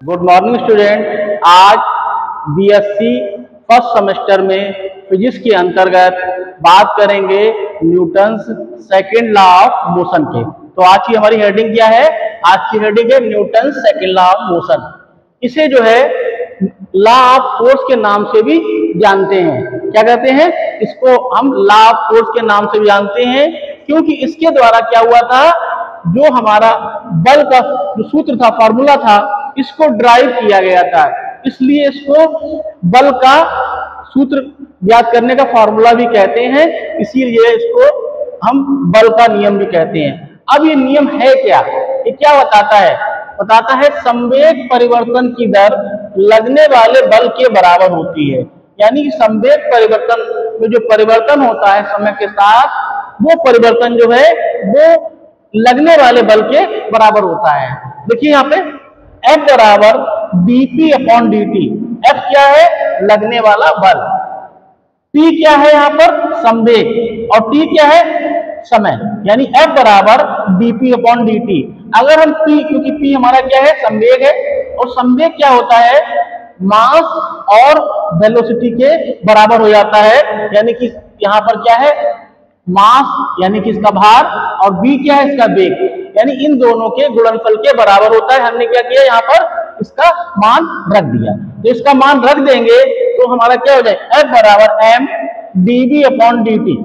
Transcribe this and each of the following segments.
Good morning student. आज BSc first semester में physics के अंतर्गत बात करेंगे Newton's second law of motion के। तो आज की हमारी हेडिंग क्या है? आज की हेडिंग है Newton's second law of motion. इसे जो है लॉ ऑफ फोर्स के नाम से भी जानते हैं। क्या कहते हैं इसको? हम लॉ ऑफ फोर्स के नाम से भी जानते हैं, क्योंकि इसके द्वारा क्या हुआ था, जो हमारा बल का जो सूत्र था, फॉर्मूला था, इसको ड्राइव किया गया था। इसलिए इसको बल का सूत्र ज्ञात करने का फॉर्मूला भी कहते हैं, इसीलिए इसको हम बल का नियम भी कहते हैं। अब ये नियम है क्या? ये क्या बताता है? बताता है संवेग परिवर्तन की दर लगने वाले बल के बराबर होती है। यानी कि संवेग परिवर्तन में जो परिवर्तन होता है समय के साथ, वो परिवर्तन जो है वो लगने वाले बल के बराबर होता है। देखिए यहाँ पे F बराबर dp अपॉन dt। F क्या है? लगने वाला बल। P क्या है? यहाँ पर संवेग। और T क्या है? समय। यानी F बराबर dp अपॉन dt। अगर हम P, क्योंकि P हमारा क्या है? संवेग है। और संवेग क्या होता है? मास और वेलोसिटी के बराबर हो जाता है। यानी कि यहाँ पर क्या है? मास यानी कि इसका भार, और v क्या है? इसका वेग। यानी इन दोनों के गुणनफल के बराबर होता है। हमने क्या किया? यहाँ पर इसका मान रख दिया। तो इसका मान रख देंगे तो हमारा क्या हो जाए? F बराबर m dv upon dt।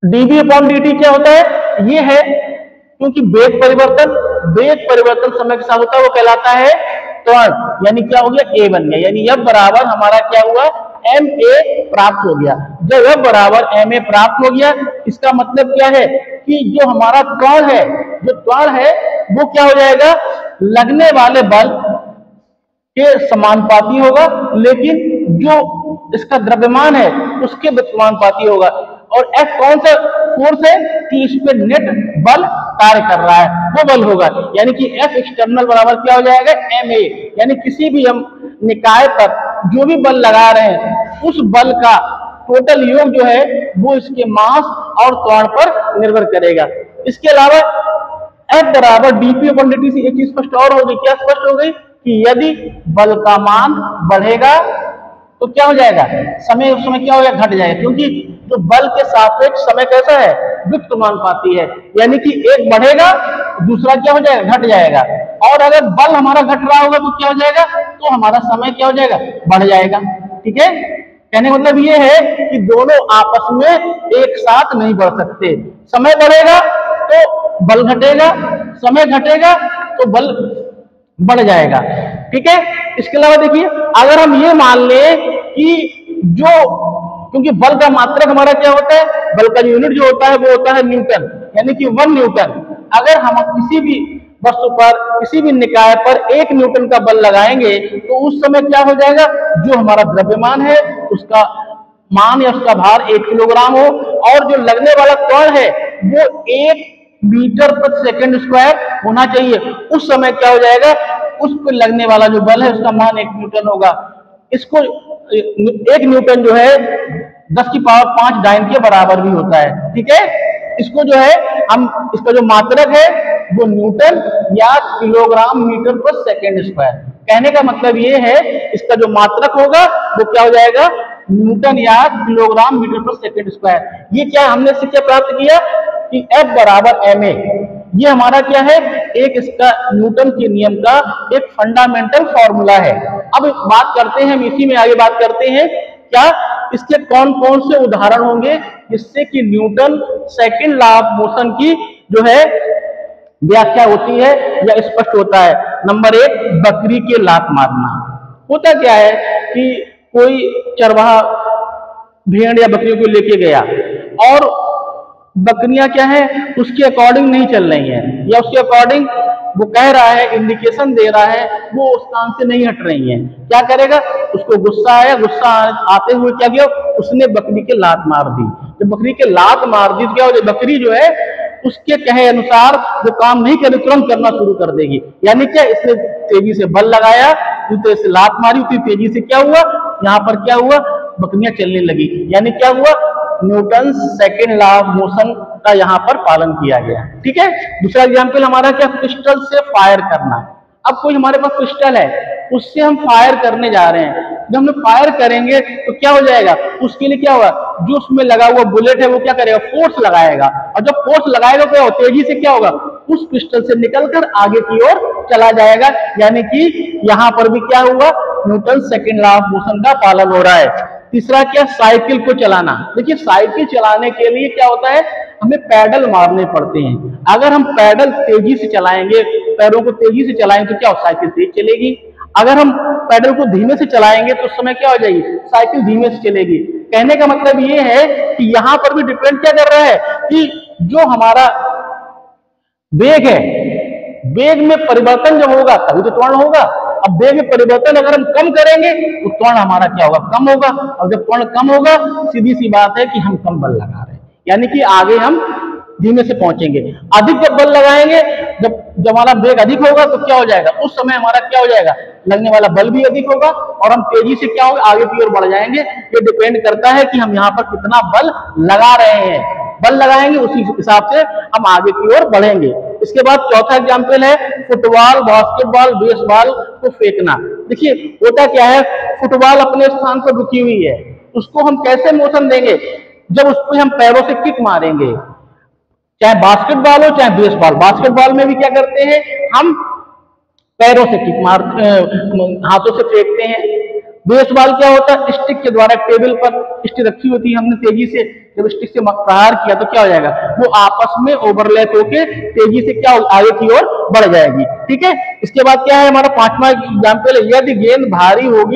dv upon dt क्या होता है? ये है क्योंकि वेग परिवर्तन समय के साथ होता है, वो कहलाता है त्वरण। यानी क्या हो गया? a बन गया। यानी F बराबर हमारा क्या हुआ? ma प्राप्त हो गया। जब F बराबर ma प्राप्त हो गया, इसका मतलब क्या है कि जो हमारा त्वरण है वो क्या हो जाएगा? लगने वाले बल के समानुपाती होगा, लेकिन जो इसका द्रव्यमान है उसके समानुपाती होगा। और F कौन सा फोर्स है कि इस पे नेट बल कार्य कर रहा है, वो बल होगा। यानी कि F एक्सटर्नल बराबर क्या हो जाएगा? ma। यानी किसी भी हम निकाय पर जो भी बल लगा रहे हैं, उस बल का टोटल योग जो है वो इसके मास और त्वरण पर निर्भर करेगा। इसके अलावा F बराबर dp अपॉन dt से एक चीज स्पष्ट और होगी। क्या स्पष्ट हो गई? कि यदि बल का मान बढ़ेगा तो क्या हो जाएगा? समय उस समय क्या हो जाएगा? घट जाएगा, क्योंकि जो बल के सापेक्ष समय कैसा है? व्युत्क्रमानुपाती है। यानी कि एक बढ़ेगा, दूसरा क्या हो जाएगा? घट जाएगा। और अगर बल हमारा घट रहा होगा तो क्या हो जाएगा? तो हमारा समय क्या हो जाएगा? बढ़ जाएगा। ठीक है? कहने का मतलब ये है कि दोनों आपस में एक साथ नहीं बढ़ सकते। समय बढ़ेगा तो बल घटेगा, समय घटेगा तो बल बढ़ जाएगा। ठीक है? इसके अलावा देखिए, अगर हम ये मान लें कि क्योंकि बल का मात्रक हमारा क्या होता है? बल का यूनिट जो होता है वो होता है न्यूटन, यानी कि 1 न्यूटन। अगर हम किसी भी वस्तु पर, किसी भी निकाय पर 1 न्यूटन का बल लगाएंगे तो उस समय क्या हो जाएगा? जो हमारा द्रव्यमान है उसका मान या उसका भार 1 किलोग्राम हो, और जो लगने वाला त्वरण है वो 1 मीटर प्रति सेकंड स्क्वायर होना चाहिए। उस समय क्या हो जाएगा? उस पर लगने वाला जो बल है उसका मान 1 न्यूटन होगा। इसको 1 न्यूटन जो है 10 की पावर 5 डाइन के बराबर भी होता है। ठीक है? इसको जो है हम, इसका जो मात्रक है वो न्यूटन या किलोग्राम मीटर पर सेकंड स्क्वायर। कहने का मतलब ये है, इसका जो मात्रक होगा वो क्या हो जाएगा? न्यूटन या किलोग्राम मीटर पर सेकंड स्क्वायर। ये क्या हमने इससे क्या प्राप्त किया कि F बराबर ma। ये हमारा क्या है? एक इसका न्यूटन के नियम का एक फंडामेंटल फॉर्मूला है। अब बात करते हैं, हम इसी में आगे बात करते हैं क्या इसके कौन कौन से उदाहरण होंगे जिससे कि Newton second law of motion की जो है व्याख्या होती है या स्पष्ट होता है। नंबर 1, बकरी के लात मारना। होता क्या है कि कोई चरवाहा भेड़ या बकरियों को लेके गया, और बकरियां क्या है उसके अकॉर्डिंग नहीं चल रही हैं, या उसके अकॉर्डिंग वो कह रहा है, इंडिकेशन दे रहा है, वो उस काम से नहीं हट रही हैं। क्या करेगा? उसको गुस्सा आया, गुस्सा आते हुए क्या किया? उसने बकरी के लात मार दी। जब बकरी के लात मार दी तो क्या हो जाए? बकरी जो है उसके कहे अनुसार जो काम नहीं करे तुरंत करना शुरू कर देगी। यानी क्या? इसने तेजी से बल लगाया, उतने से लात मारी, उतनी तेजी से क्या हुआ? यहाँ पर क्या हुआ? बकरियां चलने लगी। यानी क्या हुआ? Newton second law of motion का यहाँ पर पालन किया गया। ठीक है? दूसरा एग्जाम्पल हमारा क्या? पिस्टल से फायर करना। अब कोई हमारे पास पिस्टल है, उससे हम फायर करने जा रहे हैं। जब हम फायर करेंगे तो क्या हो जाएगा, उसके लिए क्या होगा, जो उसमें लगा हुआ बुलेट है वो क्या करेगा, फोर्स लगाएगा, और जब फोर्स लगाएगा तो तेजी से क्या होगा, उस पिस्टल से निकलकर आगे की ओर चला जाएगा। यानी कि यहां पर भी क्या हुआ, Newton second law of motion का पालन हो रहा है। तीसरा क्या, साइकिल को चलाना। देखिए साइकिल चलाने के लिए क्या होता है, हमें पैडल मारने पड़ते हैं। अगर हम पैडल तेजी से चलाएंगे, पैरों को तेजी से चलाएंगे तो क्या हो, साइकिल तेज चलेगी। अगर हम पैडल को धीमे से चलाएंगे तो उस समय क्या हो जाएगी, साइकिल धीमे से चलेगी। कहने का मतलब ये है कि यहां पर भी डिपेंड क्या कर रहा है कि जो हमारा वेग है, वेग में परिवर्तन जब होगा तभी तो त्वरण होगा। अब वेग में परिवर्तन अगर हम कम करेंगे तो त्वरण हमारा क्या होगा, कम होगा, और जब त्वरण कम होगा सीधी सी बात है कि हम कम बल लगा रहे हैं, यानी कि आगे हम धीमे से पहुंचेंगे। अधिक जब बल लगाएंगे, जब हमारा वेग अधिक होगा तो क्या हो जाएगा, उस समय हमारा क्या हो जाएगा, लगने वाला बल भी अधिक होगा और हम तेजी से क्या होगा, आगे की ओर बढ़ जाएंगे। ये डिपेंड करता है कि हम यहाँ पर कितना बल लगा रहे हैं। बल लगाएंगे उसी हिसाब से हम आगे की ओर बढ़ेंगे। इसके बाद चौथा एग्जाम्पल है फुटबॉल, बास्केटबॉल, बेसबॉल को फेंकना। देखिए होता क्या है, फुटबॉल अपने स्थान पर रुकी हुई है, उसको हम कैसे मोशन देंगे, जब उस पर हम पैरों से किक मारेंगे। चाहे बास्केटबॉल हो चाहे बेसबॉल, बास्केटबॉल में भी क्या करते हैं, हम पैरों से किक मार, हाथों से फेंकते हैं। बेसबॉल क्या होता है, स्टिक के द्वारा टेबल पर स्टिक रखी होती है, हमने तेजी से जब स्टिक से प्रहार किया तो क्या हो जाएगा, वो आपस में ओवरलैप होके तेजी से क्या आगे की ओर बढ़ जाएगी। ठीक है, इसके बाद क्या है हमारा पांचवा एग्जाम्पल, यदि गेंद भारी होगी